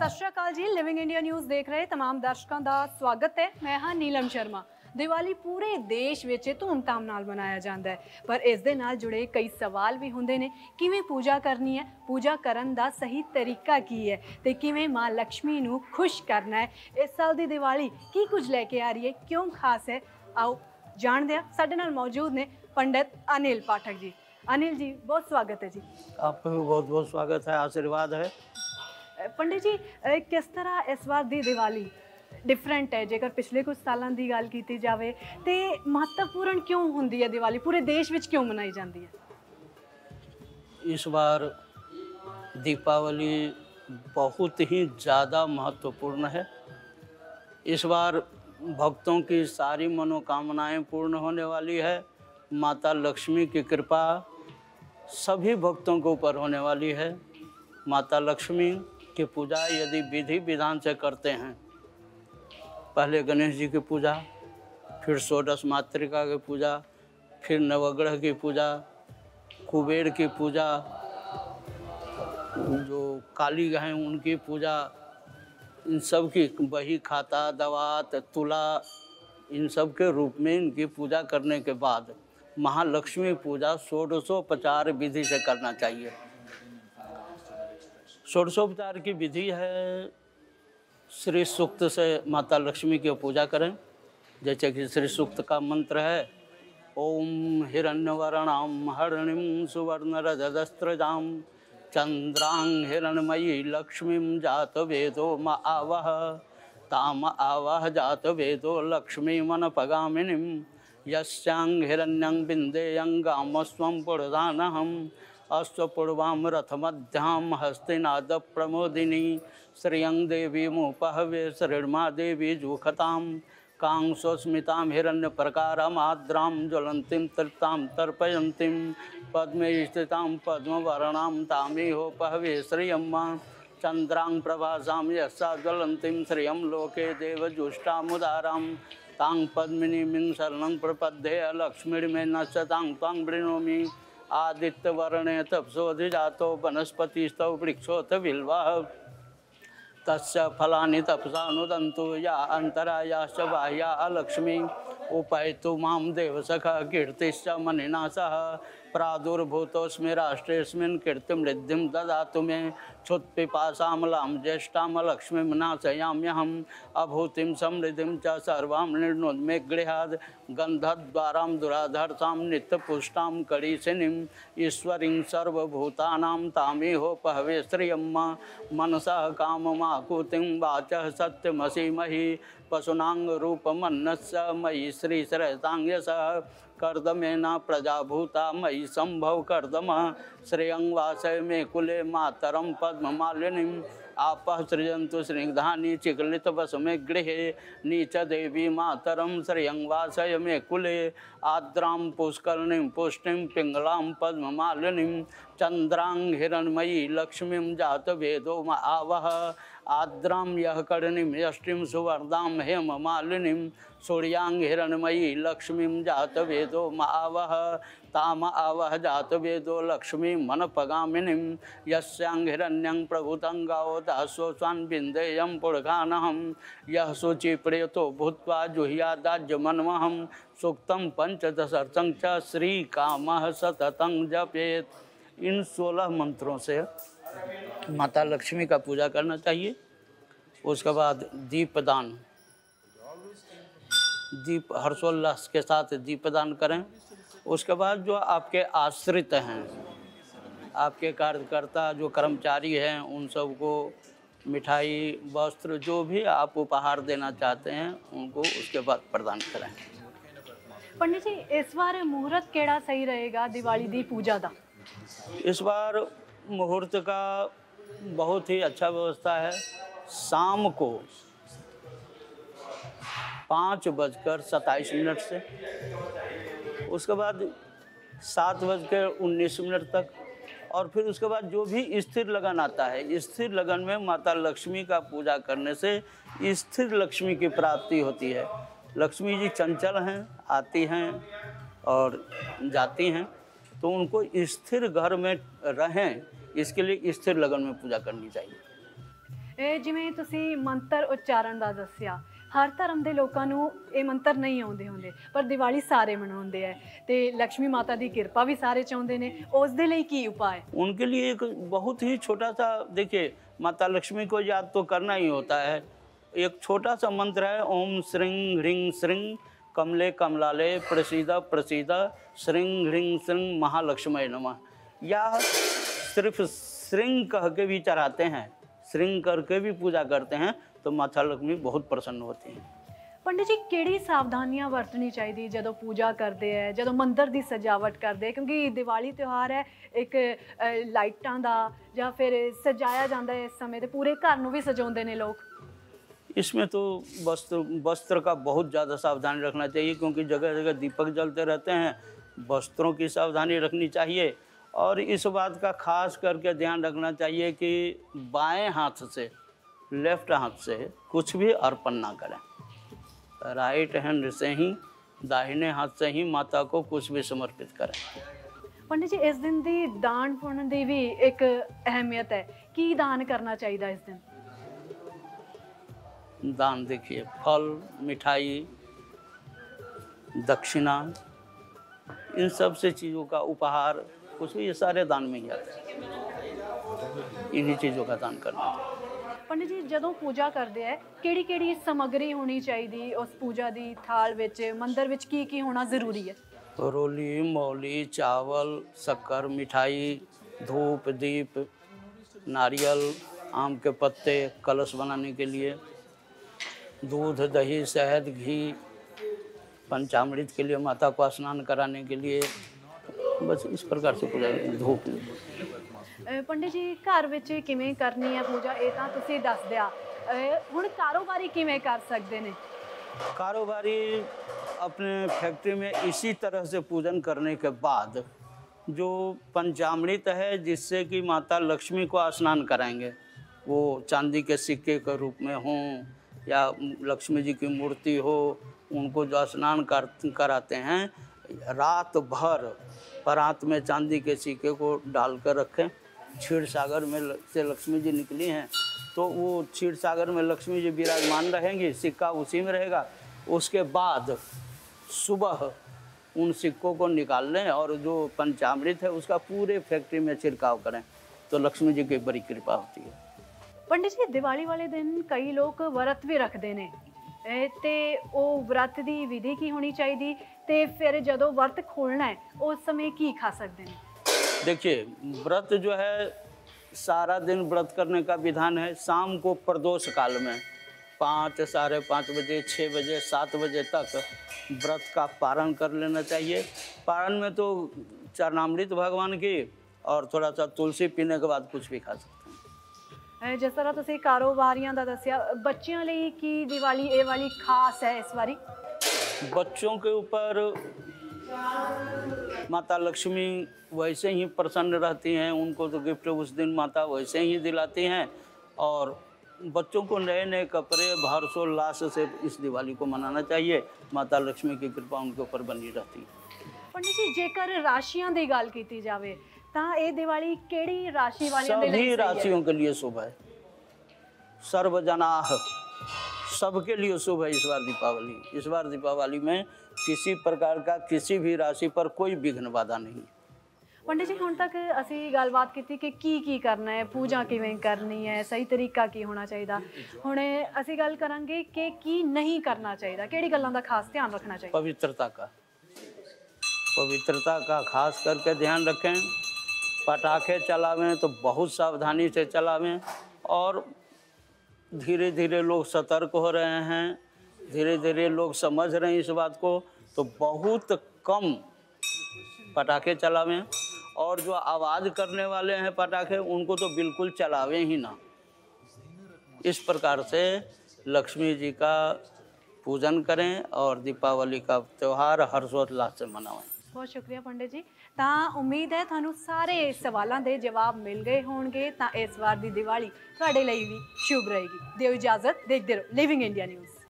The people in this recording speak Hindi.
सत श्री अकाल जी। लिविंग इंडिया न्यूज़ देख रहे तमाम दर्शकों का स्वागत है। मैं हाँ नीलम शर्मा। दिवाली पूरे देश ਵਿੱਚ ਧੂਮਧਾਮ ਨਾਲ ਮਨਾਇਆ ਜਾਂਦਾ ਹੈ, ਪਰ ਇਸ ਦੇ ਨਾਲ ਜੁੜੇ ਕਈ ਸਵਾਲ ਵੀ ਹੁੰਦੇ ਨੇ। ਕਿਵੇਂ ਪੂਜਾ ਕਰਨੀ ਹੈ, ਪੂਜਾ ਕਰਨ ਦਾ ਸਹੀ ਤਰੀਕਾ ਕੀ ਹੈ ਤੇ ਕਿਵੇਂ ਮਾਂ ਲక్ష్ਮੀ ਨੂੰ ਖੁਸ਼ ਕਰਨਾ ਹੈ। ਇਸ ਸਾਲ ਦੀ ਦੀਵਾਲੀ ਕੀ ਕੁਝ ਲੈ ਕੇ ਆ ਰਹੀ ਹੈ, ਕਿਉਂ ਖਾਸ ਹੈ, आओ जानते हैं। साडे नाल मौजूद ने पंडित अनिल पाठक जी। अनिल जी बहुत स्वागत है जी। आपका भी बहुत बहुत स्वागत है, आशीर्वाद है। पंडित जी किस तरह इस बार दी दिवाली डिफरेंट है, जेकर पिछले कुछ सालों की गल की जाए तो महत्वपूर्ण क्यों होंदी है दिवाली, पूरे देश में क्यों मनाई जाती है? इस बार दीपावली बहुत ही ज़्यादा महत्वपूर्ण है। इस बार भक्तों की सारी मनोकामनाएं पूर्ण होने वाली है। माता लक्ष्मी की कृपा सभी भक्तों के ऊपर होने वाली है। माता लक्ष्मी की पूजा यदि विधि विधान से करते हैं, पहले गणेश जी की पूजा, फिर षोडश मातृका की पूजा, फिर नवग्रह की पूजा, कुबेर की पूजा, जो काली हैं उनकी पूजा, इन सब की बही खाता दवात तुला, इन सब के रूप में इनकी पूजा करने के बाद महालक्ष्मी पूजा षोडशोपचार विधि से करना चाहिए। षोडशोपचार की विधि है, श्री सूक्त से माता लक्ष्मी की पूजा करें। जैसे कि श्री सूक्त का मंत्र है, ओम हिरण्यवर्णां हरिणीं सुवर्णरजतस्रजां चंद्रां हिरण्मयी लक्ष्मीं जात वेदो म आवह ताम आवह जात वेदो लक्ष्मीमनपगामिनीं यस्यां हिरण्यं बिन्देयं गामस्वं पुरदानहम् अश्वपूर्वां रथमध्यां हस्तिनाद प्रमोदिनी श्रियं देवीमुपहवे श्रीर्मा देवी जुखतां कां स्वस्मितां हिरण्यप्रकारमाद्रां ज्वलन्तीं तृप्तां तर्पयन्तीं पद्मे स्थितां पद्मवर्णां तामिहोपहवे श्रियम्मा चन्द्रां प्रभासां यस्सा ज्वलन्तीं श्रियं लोके देवजुष्टामुदारां तां पद्मिनीं शरणं प्रपद्ये लक्ष्मीर्मे नश्यतां त्वां वृणोमि आदित्यवर्णे तपसोऽधिजातो वनस्पतिस्तौ वृक्षोऽथ बिल्वः तस्य फलानि तपसा नुदन्तु या अन्तरायाश्च बाह्या लक्ष्मी उपैतु मां देवसखा कीर्तिश्च मनिना सह प्रादुर्भूतोऽस्मि राष्ट्रेऽस्मिन् कीर्तिमृद्धिं ददातु मे क्षुत्पिपासामलां ज्येष्ठां लक्ष्मीं नाशयाम्यहम् अभूतिं समृद्धिं च सर्वां निर्णोद्मे गृहाद् गन्धद्वारां दुराधर्षां नित्यपुष्टां करीशिनीं ईश्वरीं सर्वभूतानां तामिहोपहवे श्रियम्मा मनसः काममाकुतिं वाचः सत्यमसीमहि पशूनां रूपमन्नस्य मयि श्रीश्रेयसां यशः कर्दमेन प्रजाभूता मयि संभव कर्दम श्रेयं वासय मे कुले मातरं पद्ममालिनीं आपः सृजन्तु स्निग्धानि चिक्लितवसमे गृहे नीच देवी मातरं श्रेयं वासय मे कुले आर्द्रां पुष्करणीं पुष्टिं पिङ्गलां पद्ममालिनीं चन्द्रां हिरण्मयी लक्ष्मीं जातवेदो म आवह आर्द्रां यः कर्णीं यष्टिं सुवर्णां हेममालिनीं सूर्यां हिरण्मयी लक्ष्मीं जातवेदो म आवह ताम आवह जातवेदो लक्ष्मीं मनपगामिनीं यस्यां हिरण्यं प्रभुतं गावो दासोऽस्वान् विन्देयं पुरगानहं यः शुचिप्रियतो भूत्वा जुह्यादाज्यमन्महं सूक्तं पंचदशार्थं च श्रीकामः सततं जपेत्। इन 16 मंत्रों से माता लक्ष्मी का पूजा करना चाहिए। उसके बाद दीपदान, दीप हर्षोल्लास के साथ दीपदान करें। उसके बाद जो आपके आश्रित हैं, आपके कार्यकर्ता जो कर्मचारी हैं, उन सबको मिठाई वस्त्र जो भी आप उपहार देना चाहते हैं उनको उसके बाद प्रदान करें। पंडित जी इस बार मुहूर्त केड़ा सही रहेगा दिवाली दी पूजा का? इस बार मुहूर्त का बहुत ही अच्छा व्यवस्था है। शाम को 5:27 से उसके बाद 7:19 तक, और फिर उसके बाद जो भी स्थिर लगन आता है, स्थिर लगन में माता लक्ष्मी का पूजा करने से स्थिर लक्ष्मी की प्राप्ति होती है। लक्ष्मी जी चंचल हैं, आती हैं और जाती हैं, तो उनको स्थिर घर में रहें, इसके लिए स्थिर लगन में पूजा करनी चाहिए। ਜਿਵੇਂ ਤੁਸੀਂ ਮੰਤਰ ਉਚਾਰਨ ਦਾ ਦੱਸਿਆ, ਹਰ ਧਰਮ ਦੇ ਲੋਕਾਂ ਨੂੰ ਇਹ ਮੰਤਰ ਨਹੀਂ ਆਉਂਦੇ ਹੁੰਦੇ, ਪਰ ਦੀਵਾਲੀ ਸਾਰੇ ਮਨਾਉਂਦੇ ਹੈ ਤੇ ਲక్ష్ਮੀ ਮਾਤਾ ਦੀ ਕਿਰਪਾ ਵੀ ਸਾਰੇ ਚਾਹੁੰਦੇ ਨੇ। ਉਸ ਦੇ ਲਈ ਕੀ ਉਪਾਅ है? उनके लिए एक बहुत ही छोटा सा, देखिए माता लक्ष्मी को याद तो करना ही होता है। एक छोटा सा मंत्र है, ओम श्रीं ह्रीं श्रीं कमले कमलाले प्रसीद प्रसीद श्रीं ह्रीं श्रीं महालक्ष्मी नमः। या सिर्फ श्रीं कह के भी चढ़ाते हैं, श्रीं करके भी पूजा करते हैं, तो माता लक्ष्मी बहुत प्रसन्न होती हैं। पंडित जी ਕਿਹੜੀ ਸਾਵਧਾਨੀਆਂ ਵਰਤਣੀ ਚਾਹੀਦੀ ਜਦੋਂ ਪੂਜਾ ਕਰਦੇ ਹੈ, ਜਦੋਂ ਮੰਦਿਰ ਦੀ ਸਜਾਵਟ ਕਰਦੇ, ਕਿਉਂਕਿ ਦੀਵਾਲੀ ਤਿਉਹਾਰ ਹੈ ਇੱਕ ਲਾਈਟਾਂ ਦਾ ਜਾਂ ਫਿਰ ਸਜਾਇਆ ਜਾਂਦਾ ਹੈ ਇਸ ਸਮੇਂ ਤੇ ਪੂਰੇ ਘਰ ਨੂੰ ਵੀ ਸਜਾਉਂਦੇ ਨੇ ਲੋਕ। इसमें तो वस्त्र का बहुत ज़्यादा सावधानी रखना चाहिए, क्योंकि जगह जगह दीपक जलते रहते हैं। वस्त्रों की सावधानी रखनी चाहिए और इस बात का खास करके ध्यान रखना चाहिए कि बाएं हाथ से, लेफ्ट हाथ से कुछ भी अर्पण ना करें। राइट हैंड से ही, दाहिने हाथ से ही माता को कुछ भी समर्पित करें। पंडित जी इस दिन ਦੀ ਦਾਨ ਪੁੰਨ ਦੀ ਵੀ ਇੱਕ ਅਹਿਮੀਅਤ ਹੈ, ਕੀ ਦਾਨ ਕਰਨਾ ਚਾਹੀਦਾ ਇਸ ਦਿਨ? दान देखिए, फल, मिठाई, दक्षिणा, इन सब से चीज़ों का उपहार, कुछ भी, ये सारे दान में ही आते हैं। इन्हीं चीज़ों का दान करना चाहिए। पंडित जी ਜਦੋਂ ਪੂਜਾ ਕਰਦੇ ਹੈ ਕਿਹੜੀ ਕਿਹੜੀ ਸਮੱਗਰੀ ਹੋਣੀ ਚਾਹੀਦੀ ਉਸ ਪੂਜਾ ਦੀ ਥਾਲ ਵਿੱਚ, ਮੰਦਿਰ ਵਿੱਚ ਕੀ ਕੀ ਹੋਣਾ ਜ਼ਰੂਰੀ ਹੈ? रोली, मौली, चावल, शक्कर, मिठाई, धूप, दीप, नारियल, आम के पत्ते, कलश बनाने के लिए, दूध, दही, शहद, घी, पंचामृत के लिए, माता को स्नान कराने के लिए, बस इस प्रकार से पूजा। धूप पंडित जी घर ਵਿੱਚ ਕਿਵੇਂ ਕਰਨੀ ਹੈ ਪੂਜਾ ਇਹ ਤਾਂ ਤੁਸੀਂ ਦੱਸ ਦਿਆ, ਹੁਣ ਕਾਰੋਬਾਰੀ ਕਿਵੇਂ ਕਰ ਸਕਦੇ ਨੇ? कारोबारी अपने फैक्ट्री में इसी तरह से पूजन करने के बाद जो पंचामृत है जिससे कि माता लक्ष्मी को स्नान कराएंगे, वो चांदी के सिक्के के रूप में हों या लक्ष्मी जी की मूर्ति हो, उनको जो स्नान कराते हैं, रात भर परात में चांदी के सिक्के को डालकर रखें। क्षीर सागर में से लक्ष्मी जी निकली हैं, तो वो क्षीर सागर में लक्ष्मी जी विराजमान रहेंगी, सिक्का उसी में रहेगा। उसके बाद सुबह उन सिक्कों को निकाल लें और जो पंचामृत है उसका पूरे फैक्ट्री में छिड़काव करें, तो लक्ष्मी जी की बड़ी कृपा होती है। पंडित जी दिवाली वाले दिन कई लोग व्रत भी रखते हैं, ਤੇ ਉਹ व्रत ਦੀ ਵਿਧੀ ਕੀ ਹੋਣੀ ਚਾਹੀਦੀ ਤੇ ਫਿਰ ਜਦੋਂ व्रत खोलना है उस समय ਕੀ खा सकते हैं? देखिए, व्रत जो है सारा दिन व्रत करने का विधान है। शाम को प्रदोष काल में 5, 5:30 बजे, 6 बजे, 7 बजे तक व्रत का पारण कर लेना चाहिए। पारण में तो चरणामृत भगवान की और थोड़ा सा तुलसी पीने के बाद कुछ भी खा सकते हैं। जिस तरह ਤੁਸੀਂ ਕਾਰੋਬਾਰੀਆਂ ਦਾ ਦੱਸਿਆ, ਬੱਚਿਆਂ ਲਈ ਕੀ ਦੀਵਾਲੀ ਇਹ ਵਾਲੀ ਖਾਸ ਹੈ ਇਸ ਵਾਰੀ? बच्चों के ऊपर माता लक्ष्मी वैसे ही प्रसन्न रहती हैं, उनको तो गिफ्ट उस दिन माता वैसे ही दिलाती हैं। और बच्चों को नए नए कपड़े हर्षोल्लास से इस दिवाली को मनाना चाहिए। माता लक्ष्मी की कृपा उनके ऊपर बनी रहती है। पंडित जी जेकर राशियां ਦੀ ਗੱਲ ਕੀਤੀ ਜਾਵੇ ਤਾਂ ਇਹ ਦੀਵਾਲੀ ਕਿਹੜੀ ਰਾਸ਼ि ਵਾਲਿਆਂ ਦੇ ਲਈ सभी राशियों के लिए शुभ है। सर्वजनाः, सबके लिए शुभ है इस बार दीपावली। इस बार दीपावली में किसी प्रकार का किसी भी राशि पर कोई विघ्न बाधा नहीं। पंडित जी ਹੁਣ ਤੱਕ ਅਸੀਂ ਗੱਲਬਾਤ ਕੀਤੀ ਕਿ ਕੀ ਕਰਨਾ ਹੈ, ਪੂਜਾ ਕਿਵੇਂ ਕਰਨੀ ਹੈ, ਸਹੀ ਤਰੀਕਾ ਕੀ ਹੋਣਾ ਚਾਹੀਦਾ। ਹੁਣ ਅਸੀਂ ਗੱਲ ਕਰਾਂਗੇ ਕਿ ਕੀ ਨਹੀਂ ਕਰਨਾ ਚਾਹੀਦਾ, ਕਿਹੜੀ ਗੱਲਾਂ ਦਾ ਖਾਸ ਧਿਆਨ ਰੱਖਣਾ ਚਾਹੀਦਾ? पवित्रता का खास करके ध्यान रखें। पटाखे चलावें तो बहुत सावधानी से चलावें। और धीरे धीरे लोग सतर्क हो रहे हैं, धीरे धीरे लोग समझ रहे हैं इस बात को, तो बहुत कम पटाखे चलावें। और जो आवाज़ करने वाले हैं पटाखे, उनको तो बिल्कुल चलावें ही ना। इस प्रकार से लक्ष्मी जी का पूजन करें और दीपावली का त्यौहार हर्षोल्लास से मनाएं। बहुत शुक्रिया पंडित जी। ਤਾਂ ਉਮੀਦ ਹੈ ਤੁਹਾਨੂੰ ਸਾਰੇ ਸਵਾਲਾਂ ਦੇ ਜਵਾਬ ਮਿਲ ਗਏ ਹੋਣਗੇ। ਤਾਂ ਇਸ ਵਾਰ ਦੀ ਦੀਵਾਲੀ ਤੁਹਾਡੇ ਲਈ ਵੀ ਸ਼ੁਭ ਰਹੇਗੀ। ਦਿਓ ਇਜਾਜ਼ਤ, ਦੇਖਦੇ ਰਹੋ ਲਿਵਿੰਗ ਇੰਡੀਆ ਨਿਊਜ਼।